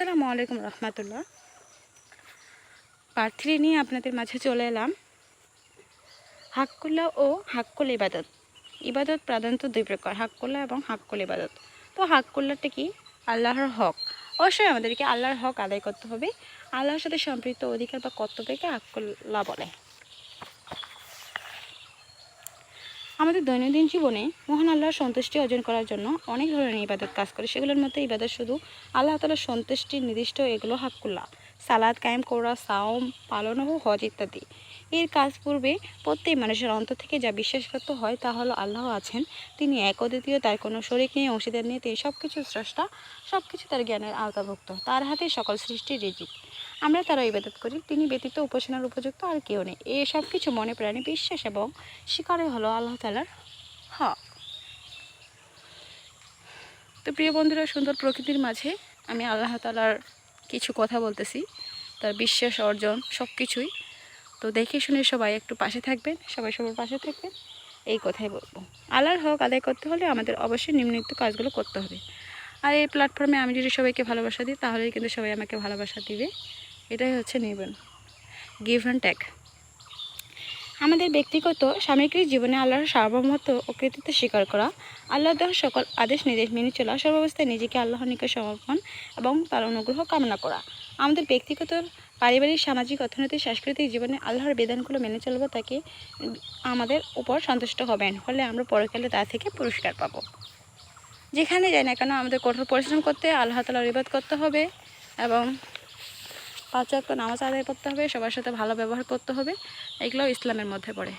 আসসালামু আলাইকুম রহমতুল্লাহ। পার্ট 3 নিয়ে আপনাদের মাঝে চলে এলাম। হাক্কুল্লাহ ও হাক্কুল ইবাদত। ইবাদত প্রধানত দুই প্রকার, হাক্কুল্লাহ এবং হাক্কুল ইবাদত। তো হাক্কুল্লাহটা কি? আল্লাহর হক। অবশ্যই আমাদেরকে আল্লাহর হক আদায় করতে হবে। আল্লাহর সাথে সম্পৃক্ত অধিকার বা কর্তব্যকে হাক্কুল্লাহ বলে। আমাদের দৈনন্দিন জীবনে মহান আল্লাহর সন্তুষ্টি অর্জন করার জন্য অনেক ধরনের ইবাদত কাজ করে। সেগুলোর মধ্যে ইবাদত শুধু আল্লাহ তাআলার সন্তুষ্টির নির্দিষ্ট, এগুলো হাক্কুল্লাহ। সালাত কায়েম করা, সাওম পালন ও হজ ইত্যাদি। এর কাজ পূর্বে প্রত্যেক মানুষের অন্তর থেকে যা বিশ্বাস করতে হয় তা হলো আল্লাহ আছেন, তিনি এক অদ্বিতীয়, তার কোনো শরীক নেই, অংশীদার নেই, তিনি সব কিছু স্রষ্টা, সব কিছু তার জ্ঞানের আওতাভুক্ত, তার হাতে সকল সৃষ্টির রিজিক। আমরা তারা ইবাদত করি, তিনি ব্যতীত উপাসনার উপযুক্ত আর কেউ নেই। এই সব কিছু মনে প্রাণে বিশ্বাস এবং স্বীকারই হলো আল্লাহ তাআলার হক। তো প্রিয় বন্ধুরা, সুন্দর প্রকৃতির মাঝে আমি আল্লাহ তাআলার কিছু কথা বলতেছি, তার বিশ্বাস অর্জন সব কিছুই। তো দেখে শুনে সবাই একটু পাশে থাকবেন, সবাই সবার পাশে থাকবেন, এই কথাই বলবো। আল্লাহর হক আদায় করতে হলে আমাদের অবশ্যই নিম্নলিখিত কাজগুলো করতে হবে। আর এই প্ল্যাটফর্মে আমি যদি সবাইকে ভালোবাসা দিই, তাহলেই কিন্তু সবাই আমাকে ভালোবাসা দিবে। এটাই হচ্ছে নিবেন, গিভ অ্যান্ড টেক। আমাদের ব্যক্তিগত সামগ্রিক জীবনে আল্লাহর সার্বভৌমত্ব ও কৃতিত্ব স্বীকার করা, আল্লাহ দেওয়া সকল আদেশ নির্দেশ মেনে চলা, সর্বাবস্থায় নিজেকে আল্লাহর নিকট সমর্পণ এবং তার অনুগ্রহ কামনা করা। আমাদের ব্যক্তিগত, পারিবারিক, সামাজিক, অর্থনৈতিক, সাংস্কৃতিক জীবনে আল্লাহর বিধানগুলো মেনে চলব, তাকে আমাদের উপর সন্তুষ্ট হবেন, ফলে আমরা পরকালে তা থেকে পুরস্কার পাব। যেখানে যাই না কেন আমাদের কঠোর পরিশ্রম করতে, আল্লাহ তাআলার ইবাদত করতে হবে এবং 5 ওয়াক্ত নামাজ আদায় করতে হবে, সবার সাথে ভালো ব্যবহার করতে হবে। এগুলো ইসলামের মধ্যে পড়ে।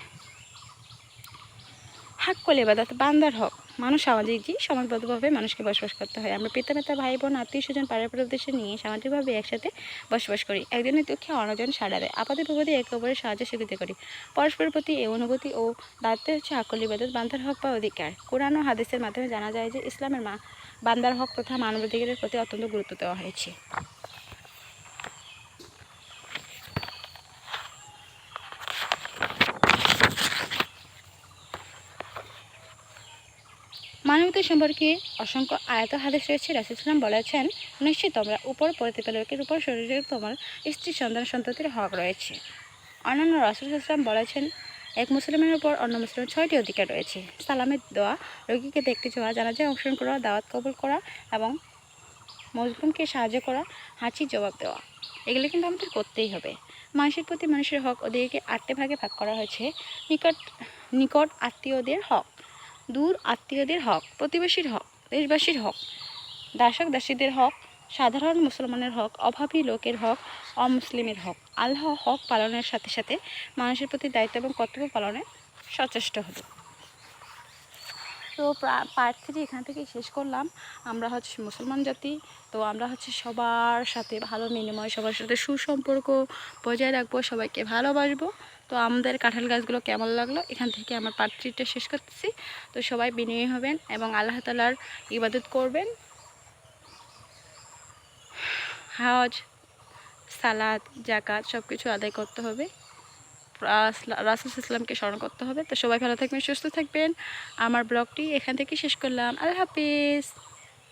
হাক্কুল ইবাদত, বান্দার হক। মানুষ সামাজিক জীব, সমাজবদ্ধভাবে মানুষকে বসবাস করতে হয়। আমরা পিতামাতা, ভাই বোন, আত্মীয় স্বজন, পাড়া প্রতিবেশী নিয়ে সামাজিকভাবে একসাথে বসবাস করি। একজনের দুঃখে অন্যজন সাড়া দেয়, আপদে বিপদে একে অপরের সাহায্য সহযোগিতা করি। পরস্পরের প্রতি এই অনুভূতি ও দায়িত্ব হচ্ছে হাক্কুল ইবাদত, বান্দার হক বা অধিকার। কোরআন ও হাদিসের মাধ্যমে জানা যায় যে ইসলামের বান্দার হক তথা মানবাধিকারের প্রতি অত্যন্ত গুরুত্ব দেওয়া হয়েছে। মানবতা সম্পর্কে অসংখ্য আয়াত হাদিস রয়েছে। রাসূল সাল্লাল্লাহু আলাইহি ওয়াসাল্লাম বলেছেন, নিশ্চয়ই তোমরা উপর প্রতিপালকের উপর শরীরের তোমার স্ত্রী, সন্তান, সন্ততির হক রয়েছে। অন্যান্য রাসূল সাল্লাল্লাহু আলাইহি ওয়াসাল্লাম বলেছেন, এক মুসলমানের উপর অন্য মুসলমানের 6টি অধিকার রয়েছে। সালামের দেওয়া, রোগীকে দেখতে যাওয়া, জানাজায় অংশগ্রহণ করা, দাওয়াত কবুল করা এবং মজলুমকে সাহায্য করা, হাঁচির জবাব দেওয়া। এগুলো কিন্তু আমাদের করতেই হবে। মানুষের প্রতি মানুষের হক ওদেরকে 8টে ভাগে ভাগ করা হয়েছে। নিকট আত্মীয়দের হক, দূর আত্মীয়দের হক, প্রতিবেশীর হক, দেশবাসীর হক, দাসক দাসীদের হক, সাধারণ মুসলমানের হক, অভাবী লোকের হক, অমুসলিমের হক। আল্লাহ হক পালনের সাথে সাথে মানুষের প্রতি দায়িত্ব এবং কর্তব্য পালনে সচেষ্ট হলো। তো পার্ট 3 এখান থেকে শেষ করলাম। আমরা হচ্ছে মুসলমান জাতি, তো আমরা হচ্ছে সবার সাথে ভালো বিনিময়, সবার সাথে সুসম্পর্ক বজায় রাখবো, সবাইকে ভালোবাসবো। তো আমাদের কাঁঠাল গাছগুলো কেমন লাগলো, এখান থেকে আমার পার্ট 3টা শেষ করতেছি। তো সবাই বিনয়ী হবেন এবং আল্লাহ তাআলার ইবাদত করবেন। হজ, সালাত, যাকাত সব কিছু আদায় করতে হবে। রাসূল ইসলামকে স্মরণ করতে হবে। তো সবাই ভালো থাকবেন, সুস্থ থাকবেন। আমার ব্লগটি এখান থেকে শেষ করলাম। আল্লাহ হাফিজ।